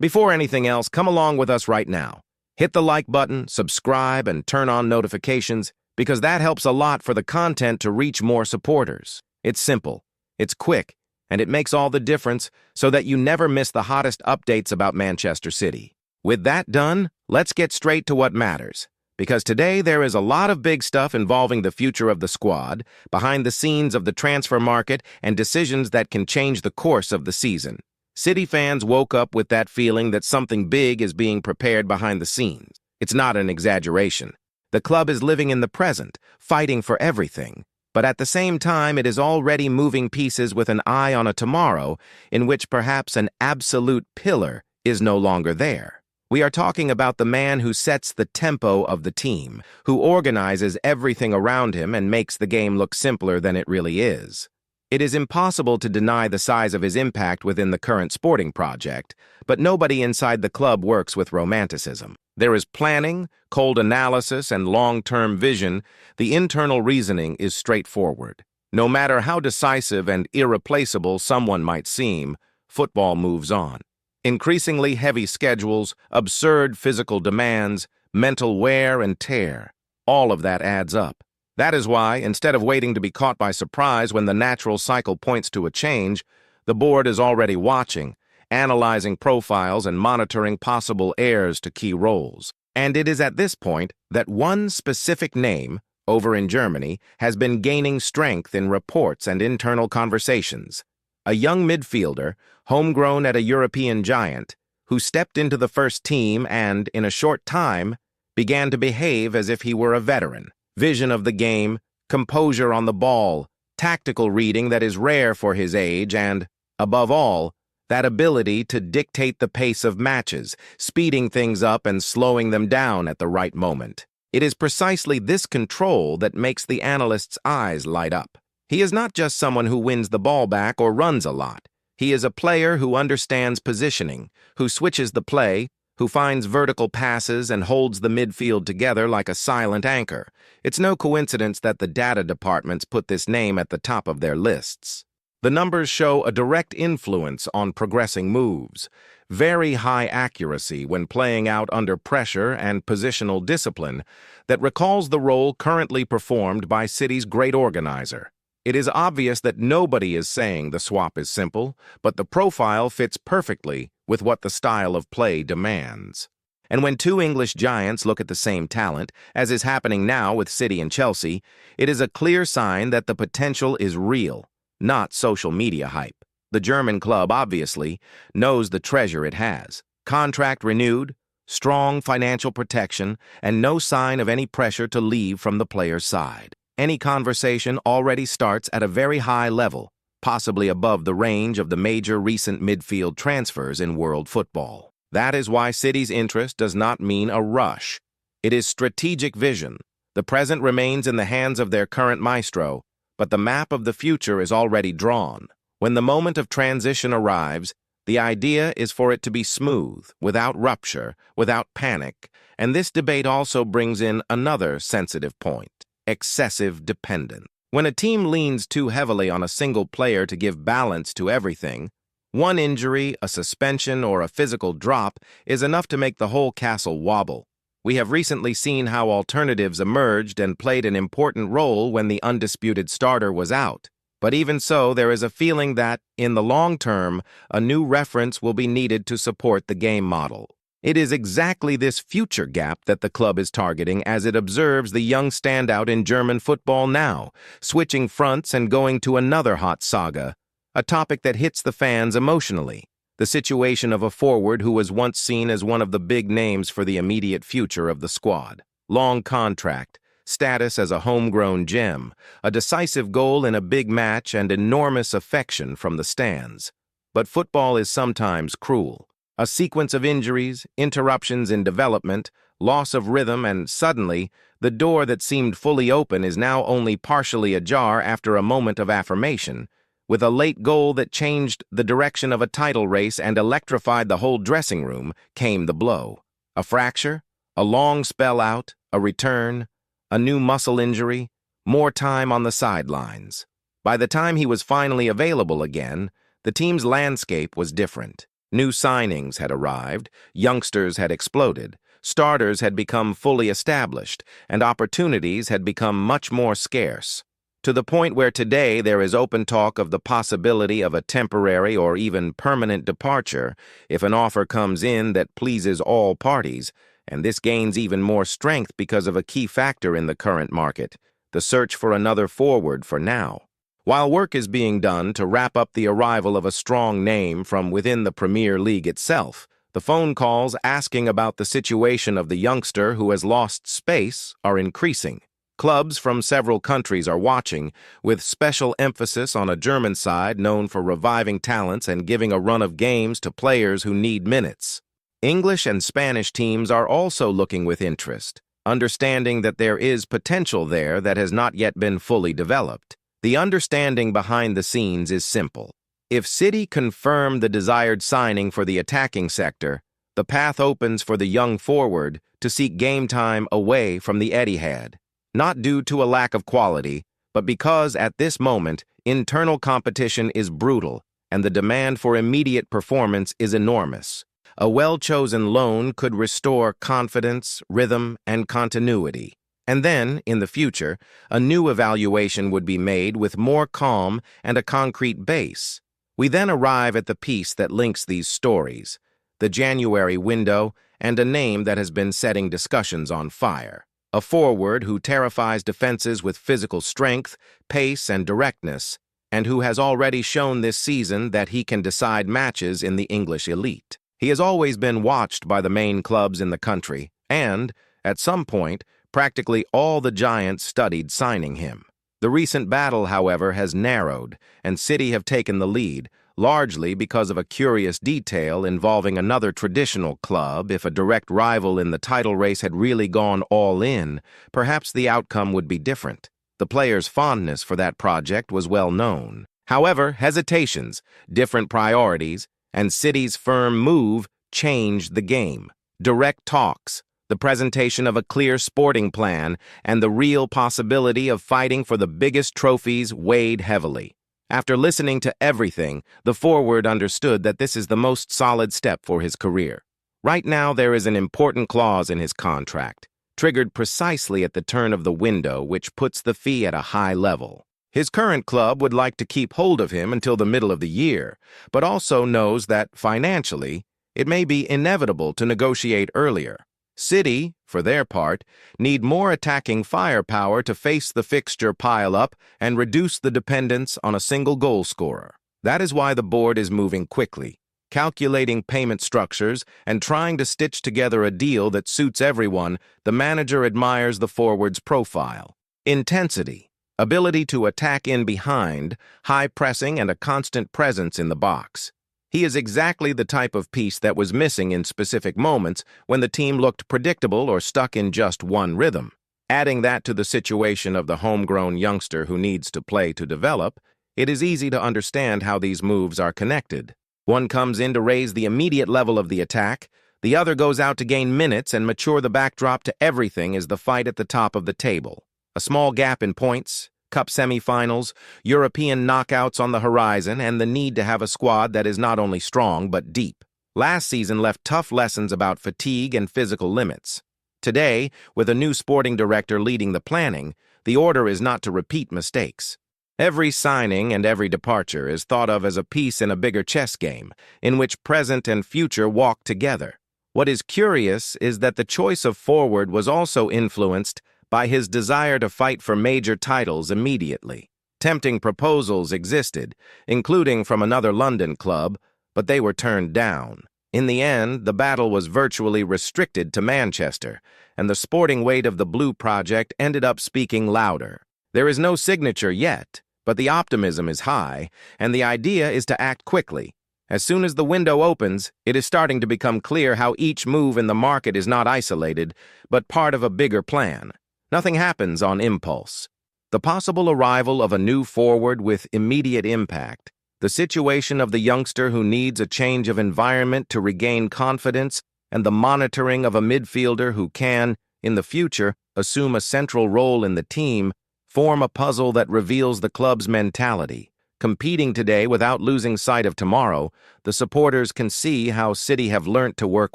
Before anything else, come along with us right now. Hit the like button, subscribe, and turn on notifications because that helps a lot for the content to reach more supporters. It's simple, it's quick, and it makes all the difference so that you never miss the hottest updates about Manchester City. With that done, let's get straight to what matters. Because today there is a lot of big stuff involving the future of the squad, behind the scenes of the transfer market, and decisions that can change the course of the season. City fans woke up with that feeling that something big is being prepared behind the scenes. It's not an exaggeration. The club is living in the present, fighting for everything. But at the same time, it is already moving pieces with an eye on a tomorrow in which perhaps an absolute pillar is no longer there. We are talking about the man who sets the tempo of the team, who organizes everything around him and makes the game look simpler than it really is. It is impossible to deny the size of his impact within the current sporting project, but nobody inside the club works with romanticism. There is planning, cold analysis, and long-term vision. The internal reasoning is straightforward. No matter how decisive and irreplaceable someone might seem, football moves on. Increasingly heavy schedules, absurd physical demands, mental wear and tear, all of that adds up. That is why, instead of waiting to be caught by surprise when the natural cycle points to a change, the board is already watching, analyzing profiles and monitoring possible heirs to key roles. And it is at this point that one specific name, over in Germany, has been gaining strength in reports and internal conversations. A young midfielder, homegrown at a European giant, who stepped into the first team and, in a short time, began to behave as if he were a veteran. Vision of the game, composure on the ball, tactical reading that is rare for his age, and, above all, that ability to dictate the pace of matches, speeding things up and slowing them down at the right moment. It is precisely this control that makes the analyst's eyes light up. He is not just someone who wins the ball back or runs a lot. He is a player who understands positioning, who switches the play, who finds vertical passes and holds the midfield together like a silent anchor. It's no coincidence that the data departments put this name at the top of their lists. The numbers show a direct influence on progressing moves, very high accuracy when playing out under pressure and positional discipline that recalls the role currently performed by City's great organizer. It is obvious that nobody is saying the swap is simple, but the profile fits perfectly with what the style of play demands. And when two English giants look at the same talent, as is happening now with City and Chelsea, it is a clear sign that the potential is real, not social media hype. The German club, obviously, knows the treasure it has. Contract renewed, strong financial protection, and no sign of any pressure to leave from the player's side. Any conversation already starts at a very high level, possibly above the range of the major recent midfield transfers in world football. That is why City's interest does not mean a rush. It is strategic vision. The present remains in the hands of their current maestro, but the map of the future is already drawn. When the moment of transition arrives, the idea is for it to be smooth, without rupture, without panic, and this debate also brings in another sensitive point. Excessive dependence. When a team leans too heavily on a single player to give balance to everything, one injury, a suspension, or a physical drop is enough to make the whole castle wobble. We have recently seen how alternatives emerged and played an important role when the undisputed starter was out. But even so, there is a feeling that, in the long term, a new reference will be needed to support the game model. It is exactly this future gap that the club is targeting as it observes the young standout in German football now, switching fronts and going to another hot saga, a topic that hits the fans emotionally, the situation of a forward who was once seen as one of the big names for the immediate future of the squad. Long contract, status as a homegrown gem, a decisive goal in a big match, and enormous affection from the stands. But football is sometimes cruel. A sequence of injuries, interruptions in development, loss of rhythm, and suddenly, the door that seemed fully open is now only partially ajar after a moment of affirmation, with a late goal that changed the direction of a title race and electrified the whole dressing room, came the blow. A fracture, a long spell out, a return, a new muscle injury, more time on the sidelines. By the time he was finally available again, the team's landscape was different. New signings had arrived, youngsters had exploded, starters had become fully established, and opportunities had become much more scarce. To the point where today there is open talk of the possibility of a temporary or even permanent departure if an offer comes in that pleases all parties, and this gains even more strength because of a key factor in the current market, the search for another forward for now. While work is being done to wrap up the arrival of a strong name from within the Premier League itself, the phone calls asking about the situation of the youngster who has lost space are increasing. Clubs from several countries are watching, with special emphasis on a German side known for reviving talents and giving a run of games to players who need minutes. English and Spanish teams are also looking with interest, understanding that there is potential there that has not yet been fully developed. The understanding behind the scenes is simple. If City confirm the desired signing for the attacking sector, the path opens for the young forward to seek game time away from the Etihad. Not due to a lack of quality, but because at this moment, internal competition is brutal and the demand for immediate performance is enormous. A well-chosen loan could restore confidence, rhythm, and continuity. And then, in the future, a new evaluation would be made with more calm and a concrete base. We then arrive at the piece that links these stories, the January window, and a name that has been setting discussions on fire. A forward who terrifies defenses with physical strength, pace, and directness, and who has already shown this season that he can decide matches in the English elite. He has always been watched by the main clubs in the country, and, at some point, practically all the giants studied signing him. The recent battle, however, has narrowed, and City have taken the lead, largely because of a curious detail involving another traditional club. If a direct rival in the title race had really gone all in, perhaps the outcome would be different. The players' fondness for that project was well known. However, hesitations, different priorities, and City's firm move changed the game. Direct talks, the presentation of a clear sporting plan, and the real possibility of fighting for the biggest trophies weighed heavily. After listening to everything, the forward understood that this is the most solid step for his career. Right now, there is an important clause in his contract, triggered precisely at the turn of the window, which puts the fee at a high level. His current club would like to keep hold of him until the middle of the year, but also knows that, financially, it may be inevitable to negotiate earlier. City, for their part, need more attacking firepower to face the fixture pile-up and reduce the dependence on a single goal scorer. That is why the board is moving quickly, calculating payment structures and trying to stitch together a deal that suits everyone. The manager admires the forward's profile. Intensity, ability to attack in behind, high pressing, and a constant presence in the box. He is exactly the type of piece that was missing in specific moments when the team looked predictable or stuck in just one rhythm. Adding that to the situation of the homegrown youngster who needs to play to develop, it is easy to understand how these moves are connected. One comes in to raise the immediate level of the attack, the other goes out to gain minutes and mature the backdrop to everything is the fight at the top of the table. A small gap in points, Cup semifinals, European knockouts on the horizon, and the need to have a squad that is not only strong but deep. Last season left tough lessons about fatigue and physical limits. Today, with a new sporting director leading the planning, the order is not to repeat mistakes. Every signing and every departure is thought of as a piece in a bigger chess game, in which present and future walk together. What is curious is that the choice of forward was also influenced by his desire to fight for major titles immediately. Tempting proposals existed, including from another London club, but they were turned down. In the end, the battle was virtually restricted to Manchester, and the sporting weight of the Blue project ended up speaking louder. There is no signature yet, but the optimism is high, and the idea is to act quickly. As soon as the window opens, it is starting to become clear how each move in the market is not isolated, but part of a bigger plan. Nothing happens on impulse. The possible arrival of a new forward with immediate impact, the situation of the youngster who needs a change of environment to regain confidence, and the monitoring of a midfielder who can, in the future, assume a central role in the team, form a puzzle that reveals the club's mentality, Competing today without losing sight of tomorrow, the supporters can see how City have learnt to work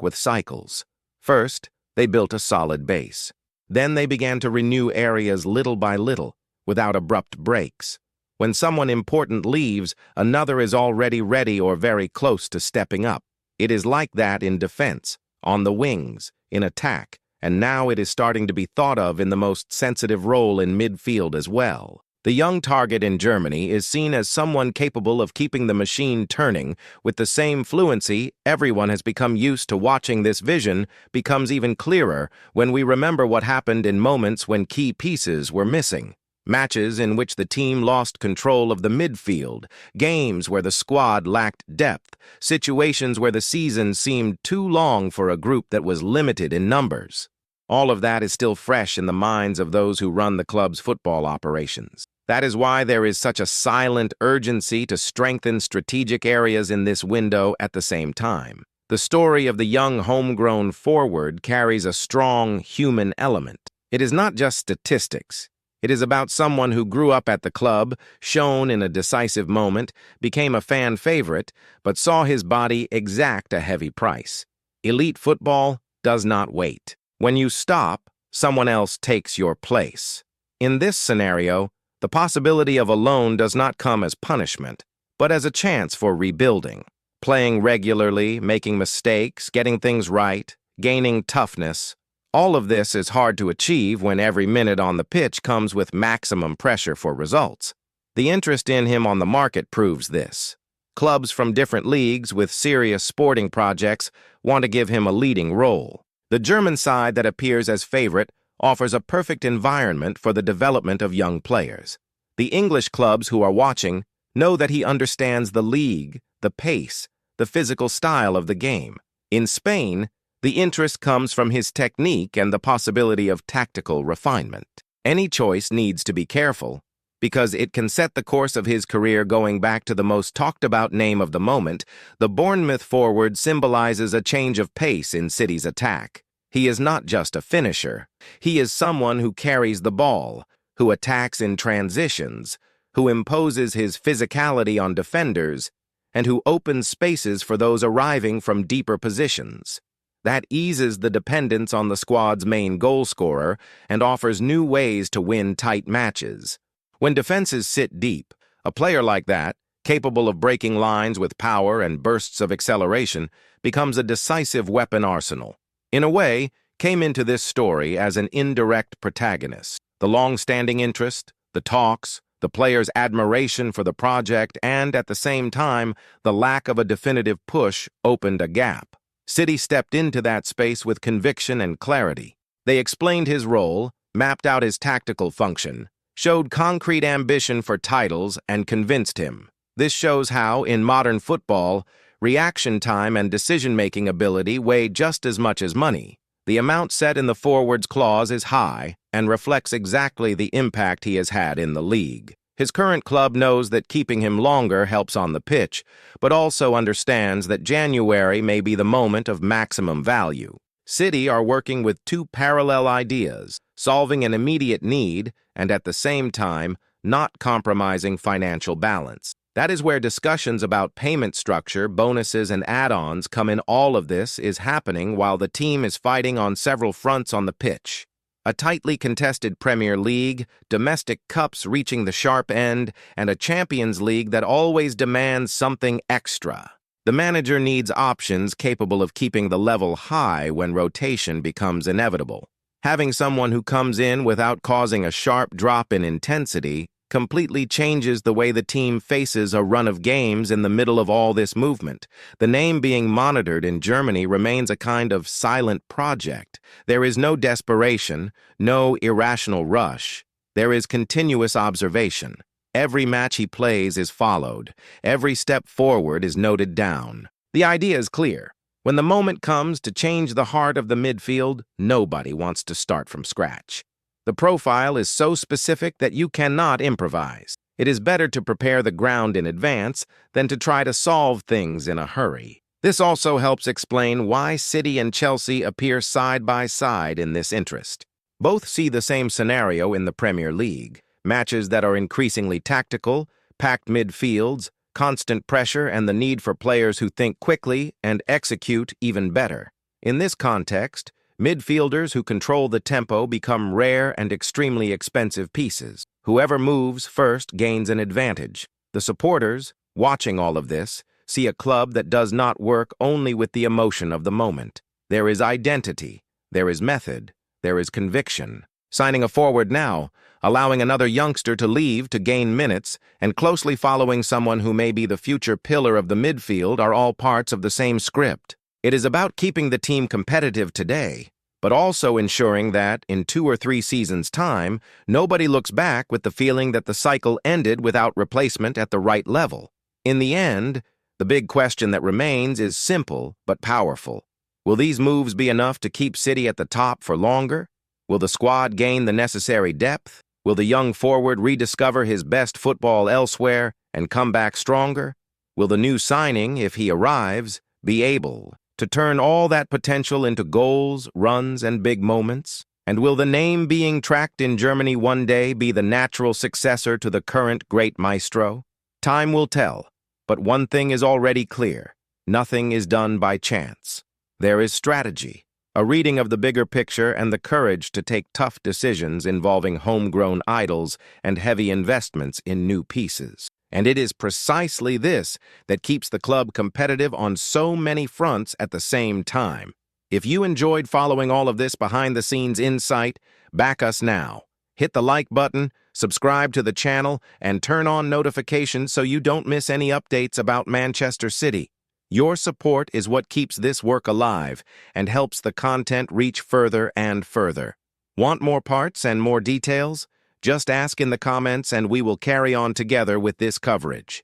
with cycles. First, they built a solid base. Then they began to renew areas little by little, without abrupt breaks. When someone important leaves, another is already ready or very close to stepping up. It is like that in defense, on the wings, in attack, and now it is starting to be thought of in the most sensitive role in midfield as well. The young target in Germany is seen as someone capable of keeping the machine turning with the same fluency. Everyone has become used to watching. This vision becomes even clearer when we remember what happened in moments when key pieces were missing. Matches in which the team lost control of the midfield, games where the squad lacked depth, situations where the season seemed too long for a group that was limited in numbers. All of that is still fresh in the minds of those who run the club's football operations. That is why there is such a silent urgency to strengthen strategic areas in this window at the same time. The story of the young homegrown forward carries a strong human element. It is not just statistics. It is about someone who grew up at the club, shone in a decisive moment, became a fan favorite, but saw his body exact a heavy price. Elite football does not wait. When you stop, someone else takes your place. In this scenario, the possibility of a loan does not come as punishment, but as a chance for rebuilding. Playing regularly, making mistakes, getting things right, gaining toughness. All of this is hard to achieve when every minute on the pitch comes with maximum pressure for results. The interest in him on the market proves this. Clubs from different leagues with serious sporting projects want to give him a leading role. The German side that appears as favorite offers a perfect environment for the development of young players. The English clubs who are watching know that he understands the league, the pace, the physical style of the game. In Spain, the interest comes from his technique and the possibility of tactical refinement. Any choice needs to be careful, because it can set the course of his career. Going back to the most talked-about name of the moment, the Bournemouth forward symbolizes a change of pace in City's attack. He is not just a finisher. He is someone who carries the ball, who attacks in transitions, who imposes his physicality on defenders, and who opens spaces for those arriving from deeper positions. That eases the dependence on the squad's main goal scorer and offers new ways to win tight matches. When defenses sit deep, a player like that, capable of breaking lines with power and bursts of acceleration, becomes a decisive weapon arsenal. In a way, came into this story as an indirect protagonist. The long-standing interest, the talks, the players' admiration for the project, and, at the same time, the lack of a definitive push opened a gap. City stepped into that space with conviction and clarity. They explained his role, mapped out his tactical function, showed concrete ambition for titles, and convinced him. This shows how, in modern football, reaction time and decision-making ability weigh just as much as money. The amount set in the forward's clause is high and reflects exactly the impact he has had in the league. His current club knows that keeping him longer helps on the pitch, but also understands that January may be the moment of maximum value. City are working with two parallel ideas, solving an immediate need and at the same time not compromising financial balance. That is where discussions about payment structure, bonuses, and add-ons come in. All of this is happening while the team is fighting on several fronts on the pitch. A tightly contested Premier League, domestic cups reaching the sharp end, and a Champions League that always demands something extra. The manager needs options capable of keeping the level high when rotation becomes inevitable. Having someone who comes in without causing a sharp drop in intensity completely changes the way the team faces a run of games in the middle of all this movement. The name being monitored in Germany remains a kind of silent project. There is no desperation, no irrational rush. There is continuous observation. Every match he plays is followed. Every step forward is noted down. The idea is clear. When the moment comes to change the heart of the midfield, nobody wants to start from scratch. The profile is so specific that you cannot improvise. It is better to prepare the ground in advance than to try to solve things in a hurry. This also helps explain why City and Chelsea appear side by side in this interest. Both see the same scenario in the Premier League, matches that are increasingly tactical, packed midfields, constant pressure, and the need for players who think quickly and execute even better. In this context, midfielders who control the tempo become rare and extremely expensive pieces. Whoever moves first gains an advantage. The supporters, watching all of this, see a club that does not work only with the emotion of the moment. There is identity, there is method, there is conviction. Signing a forward now, allowing another youngster to leave to gain minutes, and closely following someone who may be the future pillar of the midfield are all parts of the same script. It is about keeping the team competitive today, but also ensuring that, in 2 or 3 seasons' time, nobody looks back with the feeling that the cycle ended without replacement at the right level. In the end, the big question that remains is simple but powerful. Will these moves be enough to keep City at the top for longer? Will the squad gain the necessary depth? Will the young forward rediscover his best football elsewhere and come back stronger? Will the new signing, if he arrives, be able to turn all that potential into goals, runs, and big moments? And will the name being tracked in Germany one day be the natural successor to the current great maestro? Time will tell, but one thing is already clear. Nothing is done by chance. There is strategy, a reading of the bigger picture, and the courage to take tough decisions involving homegrown idols and heavy investments in new pieces. And it is precisely this that keeps the club competitive on so many fronts at the same time. If you enjoyed following all of this behind-the-scenes insight, back us now. Hit the like button, subscribe to the channel, and turn on notifications so you don't miss any updates about Manchester City. Your support is what keeps this work alive and helps the content reach further and further. Want more parts and more details? Just ask in the comments and we will carry on together with this coverage.